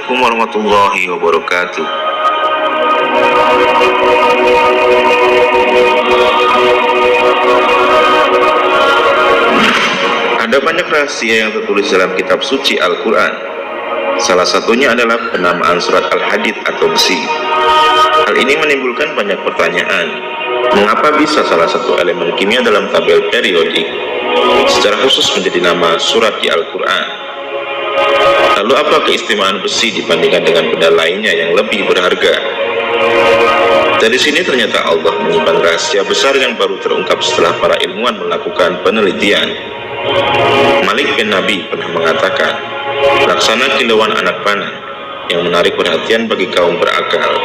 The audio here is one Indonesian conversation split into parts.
Assalamualaikum warahmatullahi wabarakatuh. Ada banyak rahasia yang tertulis dalam kitab suci Al-Quran. Salah satunya adalah penamaan surat Al-Hadid atau besi. Hal ini menimbulkan banyak pertanyaan. Mengapa bisa salah satu elemen kimia dalam tabel periodik secara khusus menjadi nama surat di Al-Quran? Lalu apa keistimewaan besi dibandingkan dengan benda lainnya yang lebih berharga? Dari sini ternyata Allah menyimpan rahasia besar yang baru terungkap setelah para ilmuwan melakukan penelitian. Malik bin Nabi pernah mengatakan, laksana kilauan anak panah yang menarik perhatian bagi kaum berakal,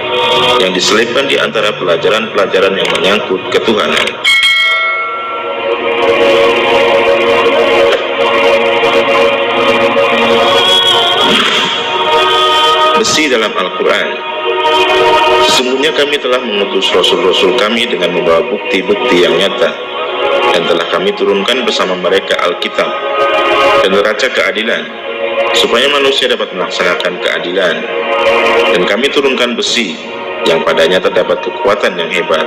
yang diselipkan di antara pelajaran-pelajaran yang menyangkut ketuhanan. Besi dalam Al-Quran. Sesungguhnya kami telah mengutus Rasul-Rasul kami dengan membawa bukti-bukti yang nyata, dan telah kami turunkan bersama mereka Alkitab dan neraca keadilan, supaya manusia dapat melaksanakan keadilan. Dan kami turunkan besi yang padanya terdapat kekuatan yang hebat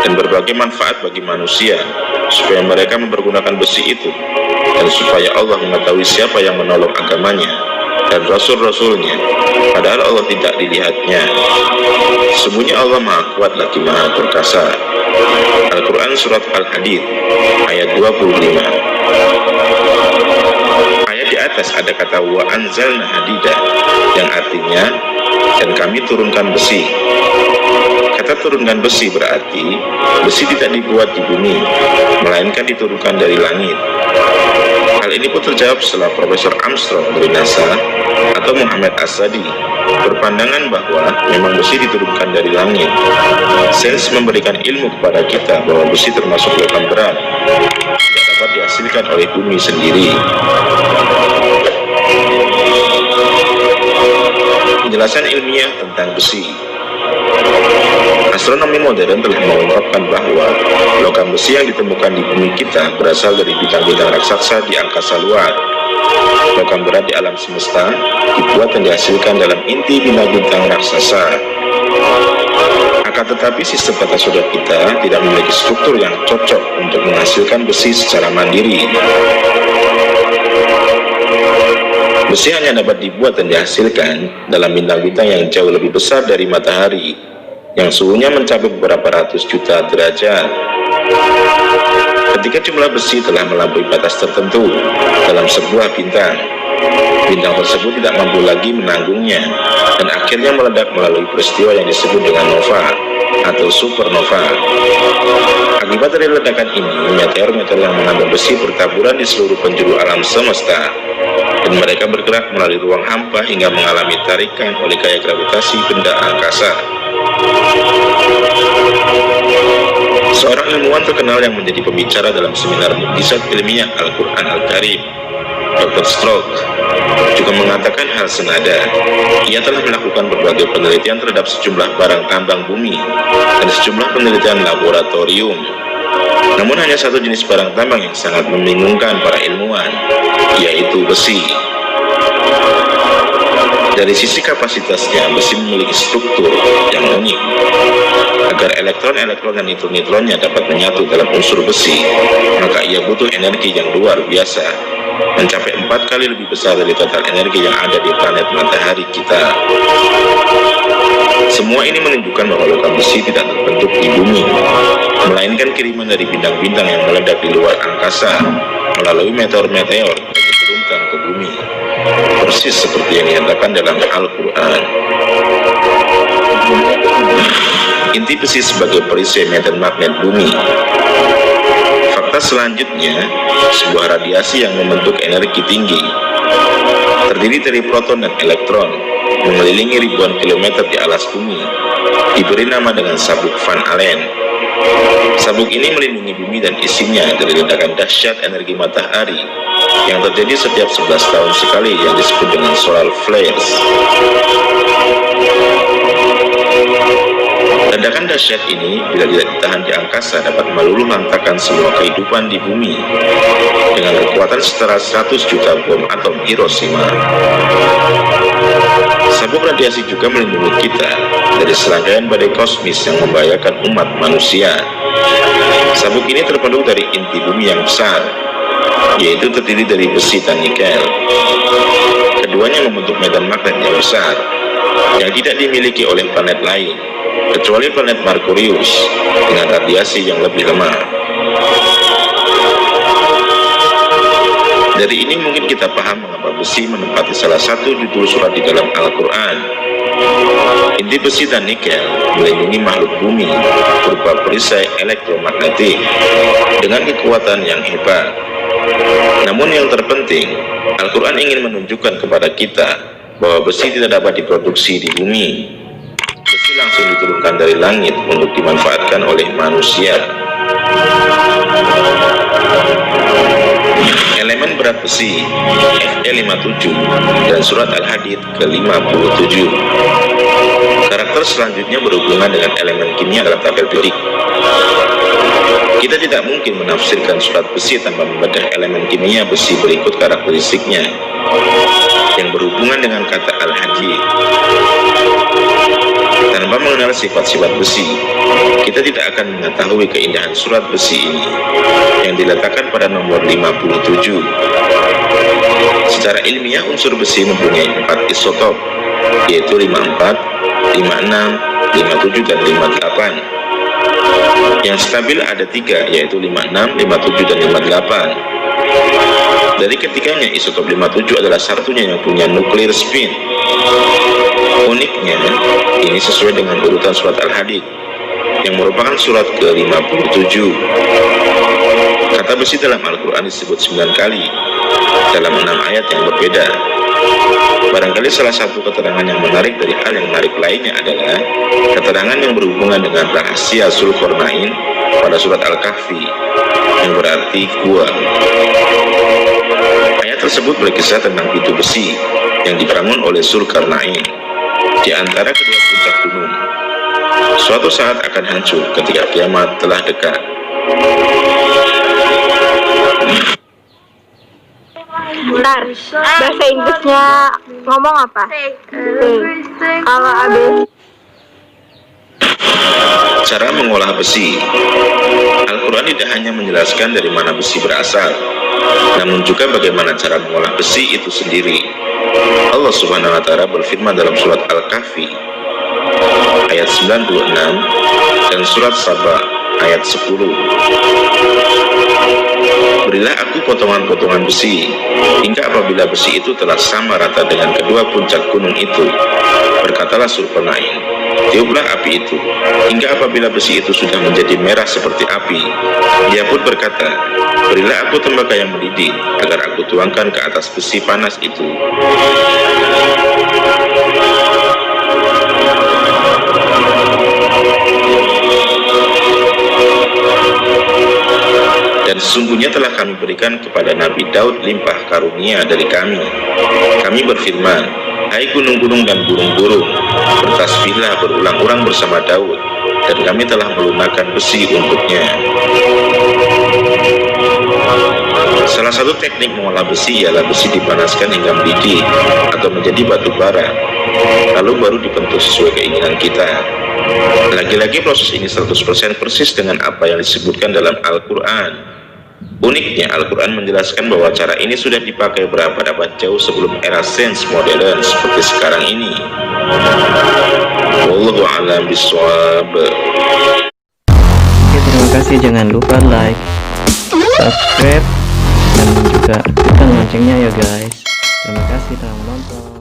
dan berbagai manfaat bagi manusia, supaya mereka mempergunakan besi itu, dan supaya Allah mengetahui siapa yang menolong agamanya dan Rasul-Rasulnya, padahal Allah tidak dilihatnya. Sesungguhnya Allah Maha Kuat lagi Maha Perkasa. Al-Quran Surat Al-Hadid ayat 25. Ayat di atas ada kata wa anzalna hadida, yang artinya dan kami turunkan besi. Kata turunkan besi berarti besi tidak dibuat di bumi, melainkan diturunkan dari langit. Hal ini pun terjawab setelah Profesor Armstrong dari NASA atau Muhammad As-Sadi berpandangan bahwa memang besi diturunkan dari langit. Sains memberikan ilmu kepada kita bahwa besi termasuk logam berat, tidak dapat dihasilkan oleh bumi sendiri. Penjelasan ilmiah tentang besi. Astronomi modern telah mengungkapkan bahwa logam besi yang ditemukan di bumi kita berasal dari bintang-bintang raksasa di angkasa luar. Logam berat di alam semesta dibuat dan dihasilkan dalam inti bintang-bintang raksasa. Akan tetapi sistem tata surya kita tidak memiliki struktur yang cocok untuk menghasilkan besi secara mandiri. Besi hanya dapat dibuat dan dihasilkan dalam bintang-bintang yang jauh lebih besar dari matahari, yang suhunya mencapai beberapa ratus juta derajat. Ketika jumlah besi telah melampaui batas tertentu dalam sebuah bintang, bintang tersebut tidak mampu lagi menanggungnya dan akhirnya meledak melalui peristiwa yang disebut dengan nova atau supernova. Akibat dari ledakan ini, meteor-meteor yang mengandung besi bertaburan di seluruh penjuru alam semesta, dan mereka bergerak melalui ruang hampa hingga mengalami tarikan oleh gaya gravitasi benda angkasa. Seorang ilmuwan terkenal yang menjadi pembicara dalam seminar mukjizat ilmiah Al-Quran Al-Karim, Dr. Stroke, juga mengatakan hal senada. Ia telah melakukan berbagai penelitian terhadap sejumlah barang tambang bumi dan sejumlah penelitian laboratorium. Namun hanya satu jenis barang tambang yang sangat membingungkan para ilmuwan, yaitu besi. Dari sisi kapasitasnya, besi memiliki struktur yang unik. Agar elektron-elektron dan neutron-neutronnya dapat menyatu dalam unsur besi, maka ia butuh energi yang luar biasa, mencapai 4 kali lebih besar dari total energi yang ada di planet matahari kita. Semua ini menunjukkan bahwa logam besi tidak terbentuk di bumi, melainkan kiriman dari bintang-bintang yang meledak di luar angkasa melalui meteor-meteor yang diturunkan ke bumi, persis seperti yang dinyatakan dalam Al-Quran. Inti besi sebagai perisai medan magnet bumi. Fakta selanjutnya, sebuah radiasi yang membentuk energi tinggi, terdiri dari proton dan elektron, mengelilingi ribuan kilometer di alas bumi, diberi nama dengan sabuk Van Allen. Sabuk ini melindungi bumi dan isinya dari ledakan dahsyat energi matahari yang terjadi setiap 11 tahun sekali, yang disebut dengan solar flares. Ledakan dahsyat ini bila tidak ditahan di angkasa dapat meluluh lantakan semua kehidupan di bumi dengan kekuatan setara 100 juta bom atom Hiroshima. radiasi juga melindungi kita dari serangkaian badai kosmis yang membahayakan umat manusia. Sabuk ini terbentuk dari inti bumi yang besar, yaitu terdiri dari besi dan nikel. Keduanya membentuk medan magnet yang besar yang tidak dimiliki oleh planet lain kecuali planet Merkurius dengan radiasi yang lebih lemah. Dari ini mungkin kita paham mengapa besi menempati salah satu judul surat di dalam Al-Quran. Inti besi dan nikel melindungi makhluk bumi berupa perisai elektromagnetik dengan kekuatan yang hebat. Namun yang terpenting, Al-Quran ingin menunjukkan kepada kita bahwa besi tidak dapat diproduksi di bumi. Besi langsung diturunkan dari langit untuk dimanfaatkan oleh manusia. Elemen berat besi Fe57 dan surat Al-Hadid ke-57. Karakter selanjutnya berhubungan dengan elemen kimia dalam tabel periodik. Kita tidak mungkin menafsirkan surat besi tanpa membedah elemen kimia besi berikut karakteristiknya yang berhubungan dengan kata Al-Hadid. Tanpa mengenal sifat-sifat besi, kita tidak akan mengetahui keindahan surat besi ini yang diletakkan pada nomor 57. Secara ilmiah, unsur besi mempunyai 4 isotop, yaitu 54, 56, 57, dan 58. Yang stabil ada 3, yaitu 56, 57, dan 58. Dari ketiganya, isotop 57 adalah satunya yang punya nuklir spin. Uniknya, ini sesuai dengan urutan surat Al-Hadid yang merupakan surat ke-57. Kata besi dalam Al-Quran disebut 9 kali dalam 6 ayat yang berbeda. Barangkali salah satu keterangan yang menarik dari hal yang menarik lainnya adalah keterangan yang berhubungan dengan rahasia Zulkarnain pada surat Al-Kahfi yang berarti gua. Ayat tersebut berkisah tentang pintu besi yang dibangun oleh Zulkarnain di antara kedua puncak gunung. Suatu saat akan hancur ketika kiamat telah dekat. Bentar, bahasa Inggrisnya ngomong apa? Kalau abis Cara mengolah besi. Al-Quran tidak hanya menjelaskan dari mana besi berasal, namun juga bagaimana cara mengolah besi itu sendiri. Allah Subhanahu wa Ta'ala berfirman dalam surat Al-Kahfi ayat 96 dan surat Saba ayat 10. Berilah aku potongan-potongan besi hingga apabila besi itu telah sama rata dengan kedua puncak gunung itu. Berkatalah Zulkarnain, tiuplah api itu hingga apabila besi itu sudah menjadi merah seperti api. Dia pun berkata, berilah aku tembaga yang mendidih agar aku tuangkan ke atas besi panas itu. Dan sesungguhnya telah kami berikan kepada Nabi Daud limpah karunia dari kami. Kami berfirman, hai gunung-gunung dan burung-burung, bertasbihlah berulang-ulang bersama Daud, dan kami telah melunakkan besi untuknya. Salah satu teknik mengolah besi ialah besi dipanaskan hingga mendidih atau menjadi batu bara, lalu baru dibentuk sesuai keinginan kita. Lagi-lagi proses ini 100% persis dengan apa yang disebutkan dalam Al-Quran. Uniknya, Al-Quran menjelaskan bahwa cara ini sudah dipakai berabad-abad jauh sebelum era sains modern seperti sekarang ini. Wallahu a'lam bishawab. Oke, terima kasih. Jangan lupa like, subscribe, dan juga aktifkan loncengnya ya guys. Terima kasih telah menonton.